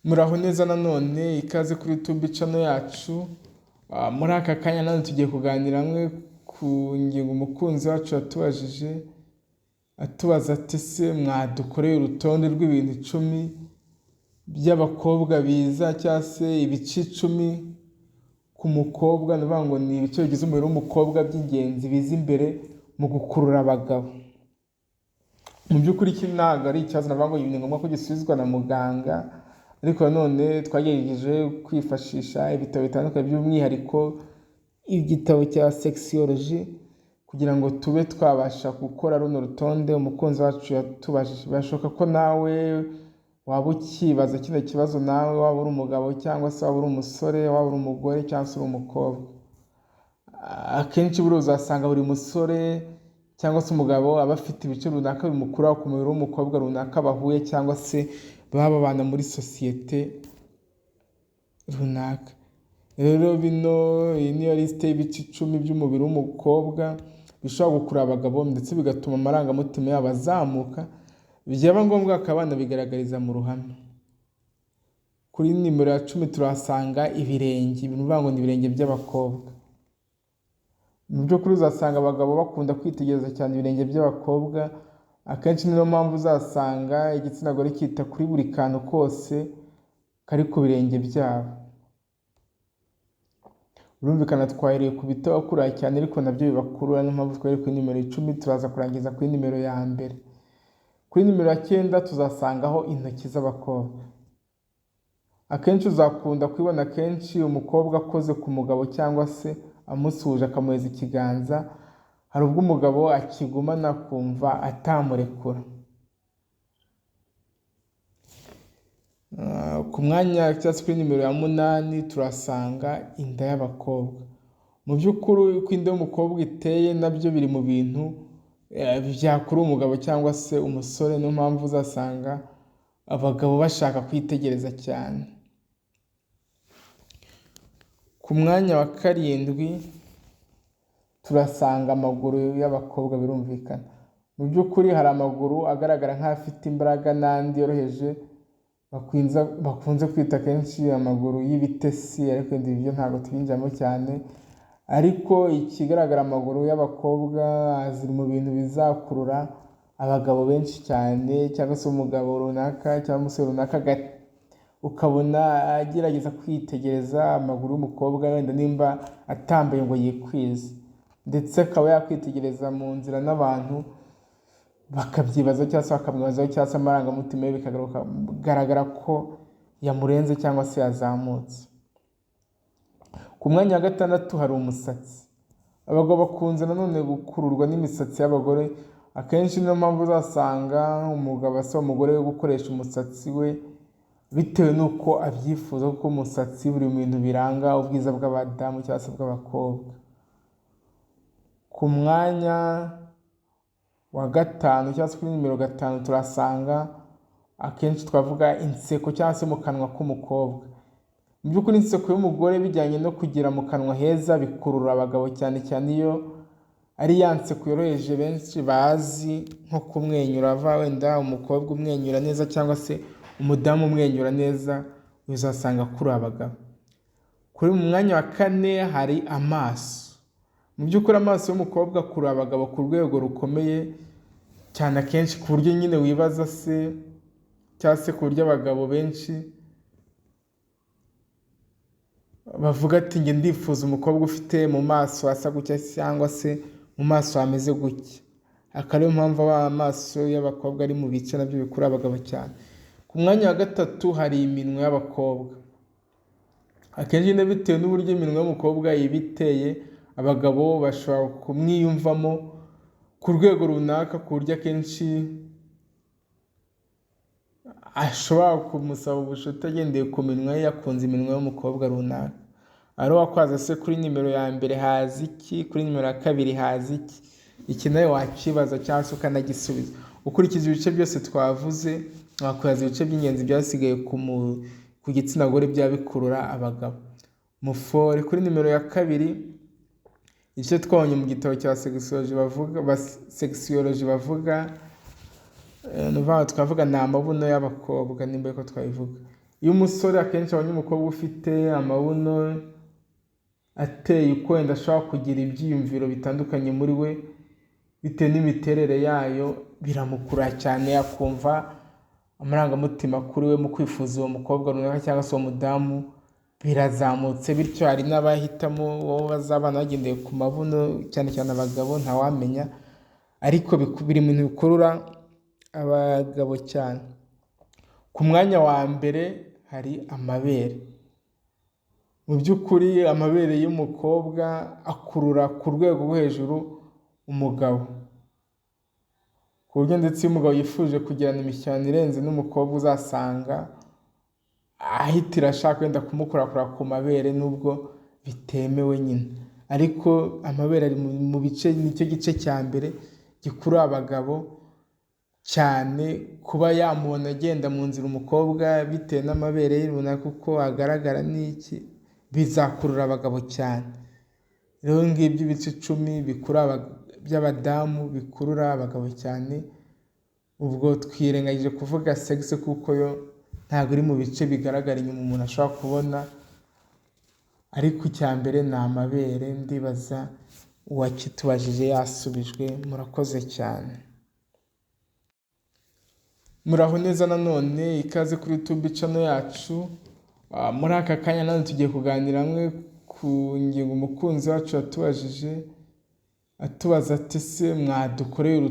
Muraho neza nanone ikaze kuri YouTube channel yacu. Muri aka kanya nanone tugiye kuganira hamwe ku ngingo umukunzi wacu yatubajije atubaza ati se mwadukoreye urutonde rw'ibintu 10 by'abakobwa biza cyangwa se ibice 10 ku mukobwa, nuvuga ngo ni ibice bigize umubiri w'umukobwa by'ingenzi biza imbere mu gukurura abagabo. Mu by'ukuri iki ntabwo ari ikibazo navuga ngo ni ngombwa ko gisubizwa na muganga, ariko nanone twagerageje kwifashisha ibitabo bitandukanye by'umwihariko igitabo cya sexology kugira ngo tube twabasha gukora runo rutonde umukunzi wacu yatubajije. Birashoboka ko nawe waba ukibaza kino kibazo, nawe waba uri umugabo cyangwa se waba uri umusore, waba uri umugore cyangwa se uri umukobwa. Akenshi buri uzasanga buri musore cyangwa se umugabo aba afite ibice runaka bimukura ku mubiri w'umukobwa runaka bahuye cyangwa se baba babana muri sosiyete runaka. Rero iyi niyo liste y'ibice 10 by'umubiri w'umukobwa bishobora gukurura abagabo ndetse bigatuma amarangamutima yabo azamuka, byaba ngombwa akabana bigaragariza mu ruhame. Kuri nimero ya 10 turahasanga ibirenge, ibintu bivuga ngo ni ibirenge by'abakobwa. Mu by'ukuri uzasanga abagabo bakunda kwitegereza cyane ibirenge by'abakobwa, akenshi niyo mpamvu uzasanga igitsina gore kita kuri buri kantu kose kari ku birenge byabo. Urumvikana twahereye ku bitabakura cyane ariko nabyo bibakurura, niyo mpamvu twari kuri nimero 10 turaza kurangiza kuri nimero ya mbere. Kuri nimero ya 9 tuzasangaho intoki z'abakobwa. Akenshi uzakunda kwibona kenshi umukobwa akoze ku mugabo cyangwa se amusuhuje akamuheza ikiganza, hari ubwo umugabo akigumana kumva atamurekura. Ku mwanya cyangwa kuri nimero ya 8 turasanga inda y'abakobwa. Mu by'ukuri uko inda y'umukobwa iteye nabyo biri mu bintu byakura umugabo cyangwa se umusore, niyo mpamvu uzasanga abagabo bashaka kwitegereza cyane. Ku mwanya wa 7 turasanga amaguru y'abakobwa. Birumvikana mu by'ukuri hari amaguru agaragara nk'afite imbaraga n'andi yoroheje bakunze kwita kenshi amaguru y'ibitesi, ariko ibyo ntabwo tubinjiramo cyane. Ariko ikigaragara amaguru y'abakobwa ziri mu bintu bizakurura abagabo benshi cyane, cyangwa se umugabo runaka cyangwa umusore runaka ukabona agerageza kwitegereza amaguru y'umukobwa, wenda nimba atambaye ngo yikwize, ndetse akaba yakwitegereza mu nzira n'abantu bakabyibaza cyangwa se bakamwibazaho, cyangwa se amarangamutima ye bikagaragara ko yamurenze cyangwa se yazamutse. Ku mwanya wa 6 hari umusatsi. Abagabo bakunze nanone gukururwa n'imisatsi y'abagore, akenshi niyo mpamvu uzasanga umugabo asaba umugore we gukoresha umusatsi we bitewe n'uko abyifuza, kuko umusatsi buri mu bintu biranga ubwiza bw'abadamu cyangwa se bw'abakobwa. Ku mwanya wa 5 cyangwa se kuri nimero 5 turasanga akenshi twavuga inseko cyangwa se mu kanwa k'umukobwa. Mu by'ukuri inseko y'umugore bijyanye no kugira mu kanwa heza bikurura abagabo cyane cyane iyo ari ya nseko yoroheje benshi bazi nko kumwenyura, wenda umukobwa umwenyura neza cyangwa se umudamu umwenyura neza, uzasanga akurura abagabo. Kuri mu mwanya wa 4 hari amaso. Mu by'ukuri amaso y'umukobwa akurura abagabo ku rwego rukomeye cyane, akenshi ku buryo nyine wibaza se cyangwa se ku buryo abagabo benshi bavuga ati nge ndifuza umukobwa ufite mu maso asa gutya cyangwa se mu maso hameze gutya. Akariyo mpamvu amaso y'abakobwa ari mu bice nabyo bikurura abagabo cyane. Ku mwanya wa 3 hari iminwa y'abakobwa. Akenshi bitewe n'uburyo iminwa y'umukobwa ibiteye, abagabo bashobora kumwiyumvamo ku rwego runaka, ku buryo akenshi ashobora kumusaba ubucuti agendeye ku minwa ye, yakunze iminwa y'umukobwa runaka. Ari wakwaza se kuri nimero ya mbere hazi iki, kuri nimero ya 2 hazi iki, iki nawe wakibaza cyangwa se ukanagisubiza. Ukurikije ibice byose twavuze, wakwibaza ibice by'ingenzi byasigaye ku gitsina gore byabikurura abagabo. Mufore kuri nimero ya 2 icyo twabonye mu gitabo cya sexology bavuga twavuga ni amabuno y'abakobwa, nimba ko twabivuga. iyo umusore akenshi abonye umukobwa ufite amabuno ateye uko wenda ashobora kugira ibyiyumviro bitandukanye muri we bitewe n'imiterere yayo, biramukura cyane, akumva amarangamutima kuri we mu kwifuza uwo mukobwa runaka cyangwa se uwo mudamu birazamutse, bityo hari n'abahitamo wowe bazabana bagendeye ku mabuno, cyane cyane abagabo ntawamenya, ariko biri mu bintu bikurura abagabo cyane. Ku mwanya wa mbere hari amabere. Mu by'ukuri amabere y'umukobwa akurura ku rwego rwo hejuru umugabo, ku buryo ndetse iyo umugabo yifuje kugirana imishyikirano irenze n'umukobwa uzasanga ahitira ashaka wenda kumukorakora ku mabere, nubwo bitemewe nyine, ariko amabere ari mu bice, nicyo gice cya mbere gikurura abagabo cyane. Kuba yamubona agenda mu nzira umukobwa bitewe n'amabere ye runaka uko agaragara n'iki, bizakurura abagabo cyane. Rero ngibyo ibice 10 by'abadamu bikurura abagabo cyane. Ubwo twirengagije kuvuga sex kuko yo ntabwo iri mu bice bigaragara inyuma umuntu ashobora kubona, ariko icya mbere ni amabere. Ndibaza uwakitubajije yasubijwe. Murakoze cyane. Muraho neza nanone, ikaze kuri YouTube channel yacu. Muri aka kanya nanone tugiye kuganira hamwe ku ngingo umukunzi wacu yatubajije, atubaza ati se mwadukoreye